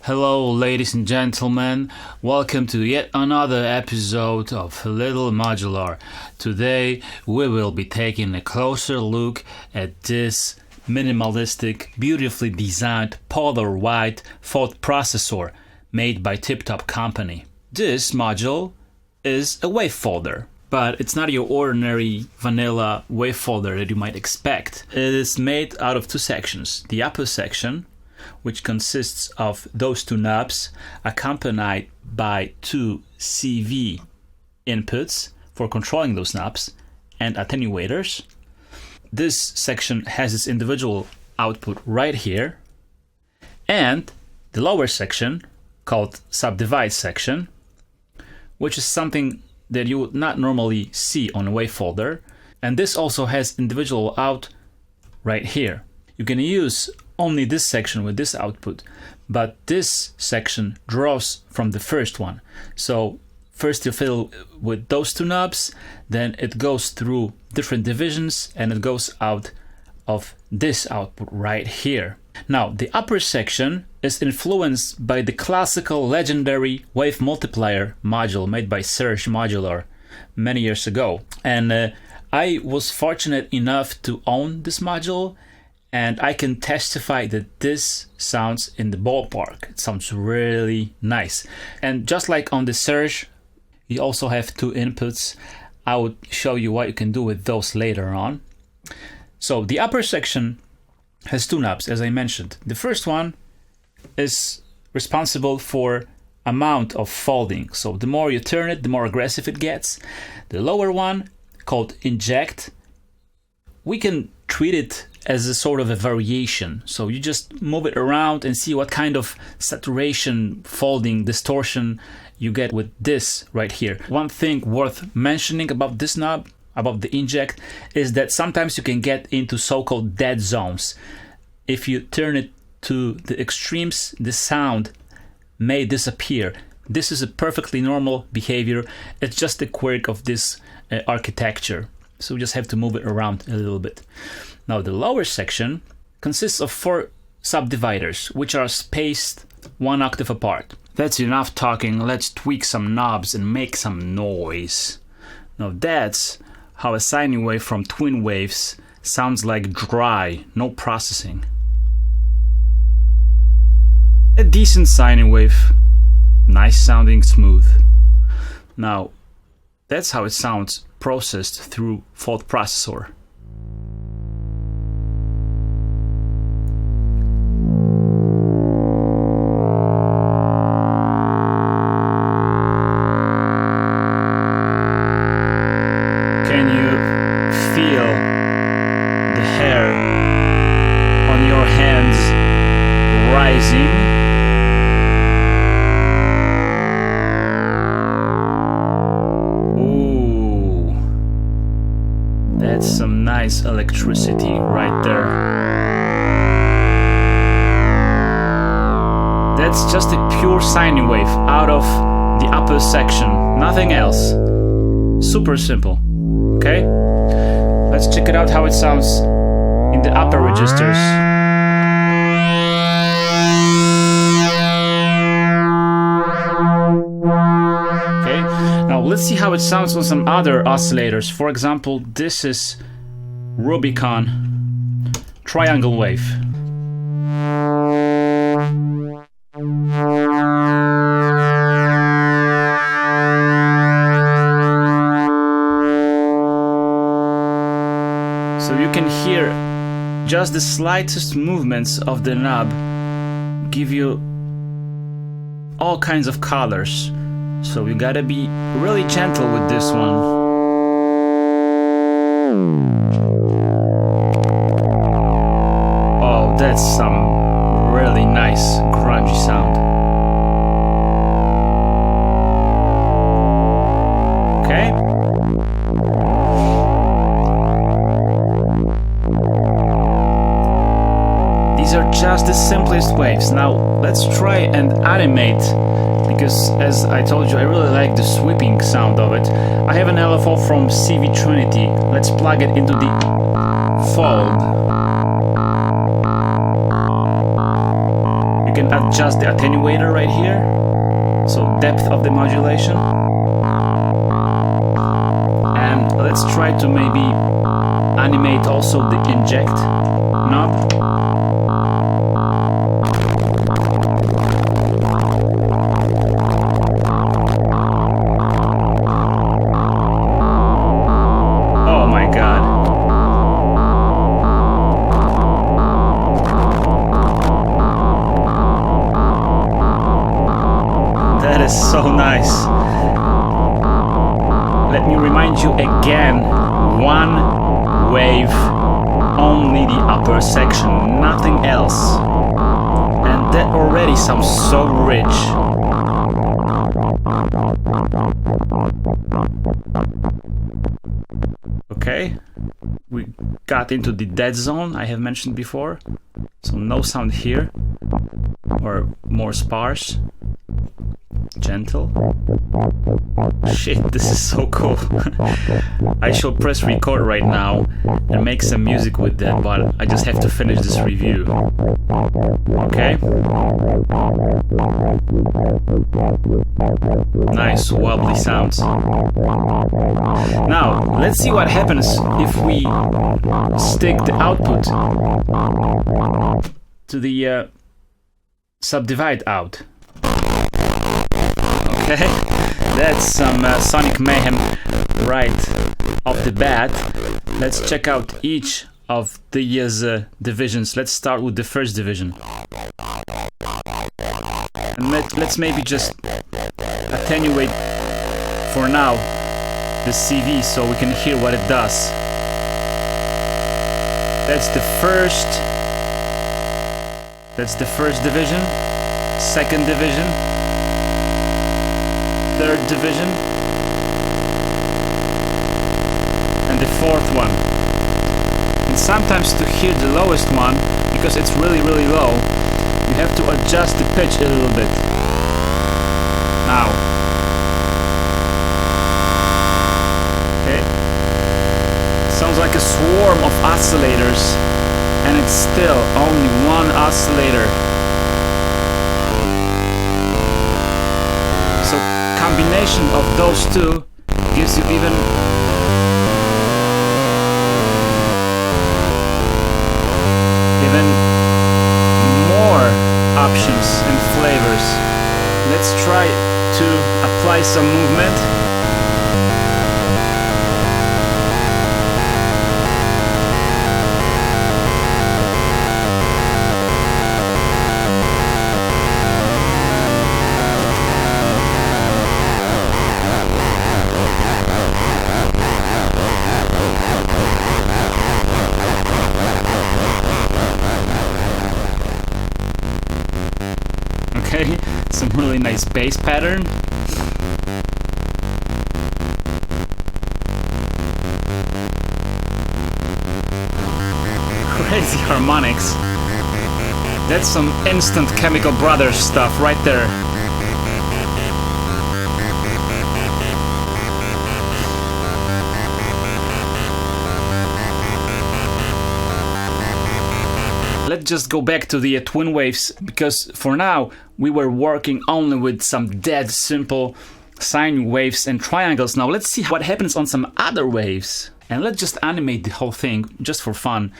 Hello, ladies and gentlemen. Welcome to yet another episode of Little Modular. Today, we will be taking a closer look at this minimalistic, beautifully designed polar white thought processor made by TIPTOP company. This module is a wave folder, but it's not your ordinary vanilla wave folder that you might expect. It is made out of two sections. The upper section, which consists of those two knobs accompanied by two CV inputs for controlling those knobs and attenuators. This section has its individual output right here, and the lower section called subdivide section, which is something that you would not normally see on a wave folder, and this also has individual out right here. You can use only this section with this output, but this section draws from the first one. So first you fiddle with those two knobs, then it goes through different divisions and it goes out of this output right here. Now the upper section is influenced by the classical legendary wave multiplier module made by Serge Modular many years ago, and I was fortunate enough to own this module, and I can testify that this sounds in the ballpark. It sounds really nice. And just like on the Surge, you also have two inputs. I would show you what you can do with those later on. So the upper section has two knobs, as I mentioned. The first one is responsible for amount of folding. So the more you turn it, the more aggressive it gets. The lower one, called inject, we can treat it as a sort of a variation. So you just move it around and see what kind of saturation, folding, distortion you get with this right here. One thing worth mentioning about this knob, about the inject, is that sometimes you can get into so-called dead zones. If you turn it to the extremes, the sound may disappear. This is a perfectly normal behavior. It's just a quirk of this architecture. So we just have to move it around a little bit. Now the lower section consists of 4 subdividers, which are spaced 1 octave apart. That's enough talking. Let's tweak some knobs and make some noise. Now that's how a sine wave from twin waves sounds, like dry, no processing. A decent sine wave, nice sounding, smooth. Now that's how it sounds processed through thought processor. Can you feel the hair on your hands rising? That's some nice electricity right there. That's just a pure sine wave out of the upper section, nothing else. Super simple. Okay? Let's check it out how it sounds in the upper registers. Let's see how it sounds on some other oscillators. For example, this is Rubicon triangle wave. So you can hear just the slightest movements of the knob give you all kinds of colors. So you gotta be really gentle with this one. Oh, that's some really nice grungy sound. Okay? These are just the simplest waves. Now let's try and animate, because as I told you, I really like the sweeping sound of it. I have an LFO from CV Trinity. Let's plug it into the fold. We can adjust the attenuator right here, so depth of the modulation. And let's try to maybe animate also the inject knob. Oh my god. That is so nice. Let me remind you again, one wave, only the upper section, nothing else. And that already sounds so rich. Okay, we got into the dead zone I have mentioned before. So no sound here, or more sparse. Gentle. Shit, this is so cool. I shall press record right now and make some music with that, but I just have to finish this review. Okay? Nice, wobbly sounds. Now, let's see what happens if we stick the output to the subdivide out. Okay, that's some sonic mayhem right off the bat. Let's check out each of the divisions. Let's start with the first division. And let's maybe just attenuate for now the CV so we can hear what it does. That's the first division, second division, third division, and the fourth one. And sometimes to hear the lowest one, because it's really low, you have to adjust the pitch a little bit. Now. Okay. Sounds like a swarm of oscillators, and it's still only one oscillator. So combination of those two gives you even more options and flavors. Let's try to apply some movement. Okay, some really nice bass pattern. Crazy harmonics. That's some instant Chemical Brothers stuff right there. Let's just go back to the twin waves, because for now we were working only with some dead simple sine waves and triangles. Now let's see what happens on some other waves. And let's just animate the whole thing just for fun,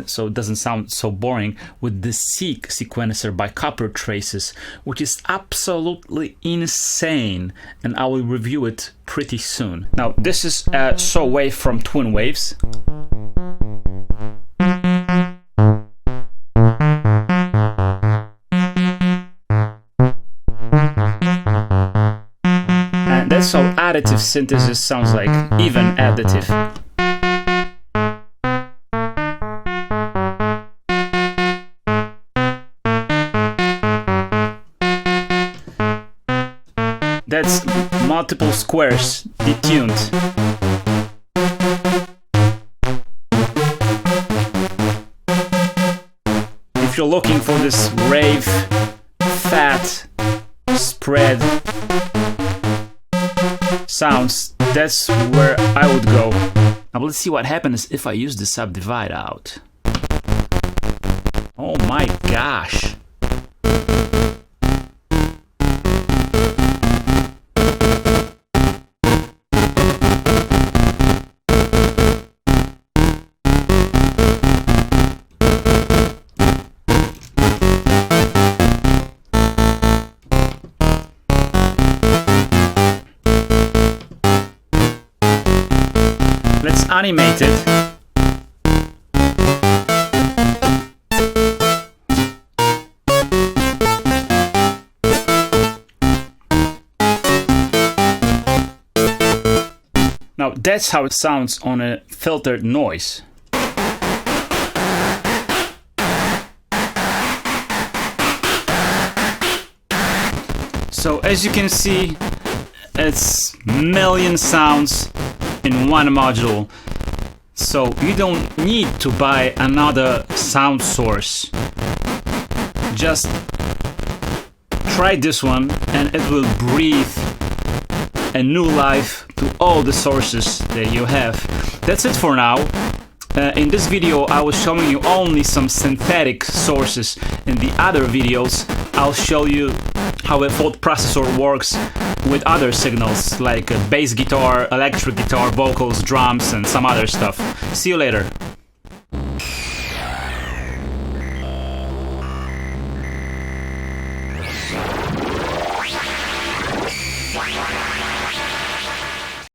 so it doesn't sound so boring, with the Seek sequencer by Copper Traces, which is absolutely insane, and I will review it pretty soon. Now this is a saw wave from Twin Waves. And that's how additive synthesis sounds like, even additive. That's multiple squares detuned. If you're looking for this rave, fat, spread sounds, that's where I would go. Now let's see what happens if I use the subdivide out. Oh my gosh. animated. Now that's how it sounds on a filtered noise. So as you can see, it's million sounds in one module. So you don't need to buy another sound source. Just try this one and it will breathe a new life to all the sources that you have. That's it for now. In this video I was showing you only some synthetic sources. In the other videos I'll show you how a thought processor works with other signals like bass guitar, electric guitar, vocals, drums and some other stuff. See you later.